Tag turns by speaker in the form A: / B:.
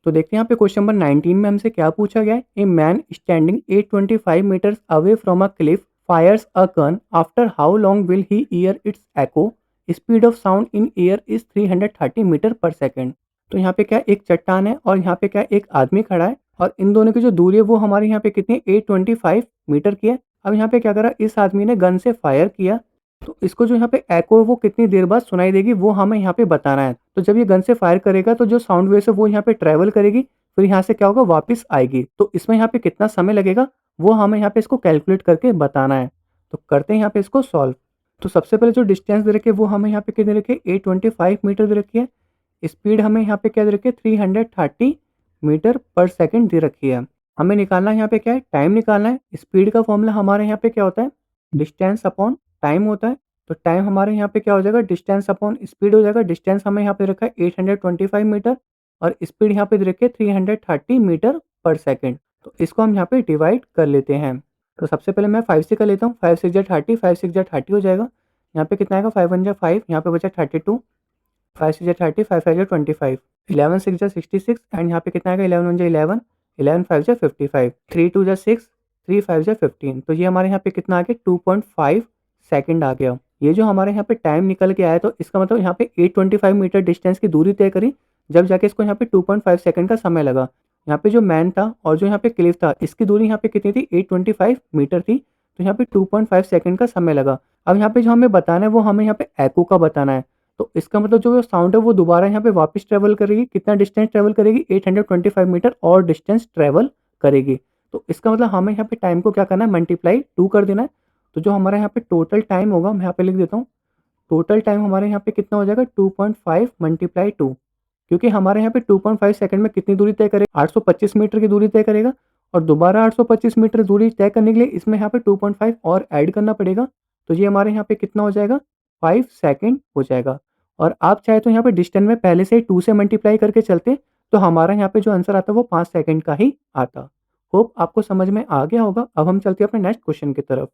A: तो देखते हैं यहाँ पे क्वेश्चन नंबर 19 में हमसे क्या पूछा गया है। A man standing 825 meters away from a cliff fires a gun after how long will he hear its echo. Speed of sound in air is 330 meter per second. तो यहाँ पे क्या एक चट्टान है और यहाँ पे क्या एक आदमी खड़ा है और इन दोनों की जो दूरी है वो हमारे यहाँ पे कितनी 825 मीटर की है। अब यहाँ पे क्या करा, इस आदमी ने गन से फायर किया तो इसको जो यहाँ पे एको है वो कितनी देर बाद सुनाई देगी वो हमें यहाँ पे बताना है। तो जब ये गन से फायर करेगा तो जो साउंड वेव है वो यहाँ पे ट्रैवल करेगी, फिर यहाँ से क्या होगा वापस आएगी। तो इसमें यहाँ पे कितना समय लगेगा वो हमें यहाँ पे इसको कैलकुलेट करके बताना है। तो करते हैं यहाँ पे इसको सॉल्व। तो सबसे पहले जो डिस्टेंस दे रखी है वो हमें यहाँ पे कितनी रखी है 825 मीटर दे रखी है। स्पीड हमें यहाँ पे क्या दे रखी है 330 मीटर पर सेकेंड दे रखी है। हमें निकालना है यहाँ पे क्या है, टाइम निकालना है। स्पीड का फॉर्मूला हमारे यहाँ पे क्या होता है, डिस्टेंस अपॉन टाइम होता है। तो टाइम हमारे यहाँ पे क्या हो जाएगा, डिस्टेंस अपॉन स्पीड हो जाएगा। डिस्टेंस हमें यहाँ पे रखा है 825 मीटर और स्पीड यहाँ पे दे रखी है 330 मीटर पर सेकेंड। तो इसको हम यहाँ पे डिवाइड कर लेते हैं। तो सबसे पहले मैं 5 से कर लेता हूँ। 5 6 जा 30, 5 6 जा 30 हो जाएगा। यहाँ पे कितना आएगा 5 1 जा 5, यहाँ पे बचा 32। 5 6 जा 30, 5 5 जा 25, 11 6 जा 66 एंड यहाँ पे कितना आएगा 11 1 जा 11, 11 5 जा 55, 3 2 जा 6, 3 5 जा 15। तो ये हमारे यहाँ पे कितना आ गया 2.5 सेकंड आ गया। ये जो हमारे यहाँ पे टाइम निकल के आया तो इसका मतलब यहाँ पे 825 मीटर डिस्टेंस की दूरी तय करी, जब जाके इसको यहाँ पे 2.5 सेकंड का समय लगा। यहाँ पे जो मैन था और जो यहाँ पे क्लिफ था इसकी दूरी यहाँ पे कितनी थी 825 मीटर थी, तो यहाँ पे 2.5 सेकंड का समय लगा। अब यहाँ पे जो हमें बताना है वो हमें यहाँ पे एको का बताना है। तो इसका मतलब जो साउंड है वो दोबारा यहाँ पे वापस ट्रेवल करेगी। कितना डिस्टेंस ट्रेवल करेगी 825 मीटर और डिस्टेंस ट्रेवल करेगी। तो इसका मतलब हमें यहाँ पे टाइम को क्या करना है मल्टीप्लाई 2 कर देना है। तो जो हमारा यहाँ पे टोटल टाइम होगा मैं यहाँ पे लिख देता हूँ। टोटल टाइम हमारे यहाँ पे कितना हो जाएगा 2.5 मल्टीप्लाई 2, क्योंकि हमारे यहाँ पे 2.5 सेकंड में कितनी दूरी तय करेगा 825 मीटर की दूरी तय करेगा और दोबारा 825 मीटर दूरी तय करने के लिए इसमें यहाँ पे 2.5 और ऐड करना पड़ेगा। तो ये हमारे यहाँ पे कितना हो जाएगा 5 सेकंड हो जाएगा। और आप चाहे तो यहाँ पे डिस्टेंस में पहले से ही 2 से मल्टीप्लाई करके चलते तो हमारा यहाँ पे जो आंसर आता वो 5 सेकंड का ही आता। होप आपको समझ में आ गया होगा। अब हम चलते हैं अपने नेक्स्ट क्वेश्चन की तरफ।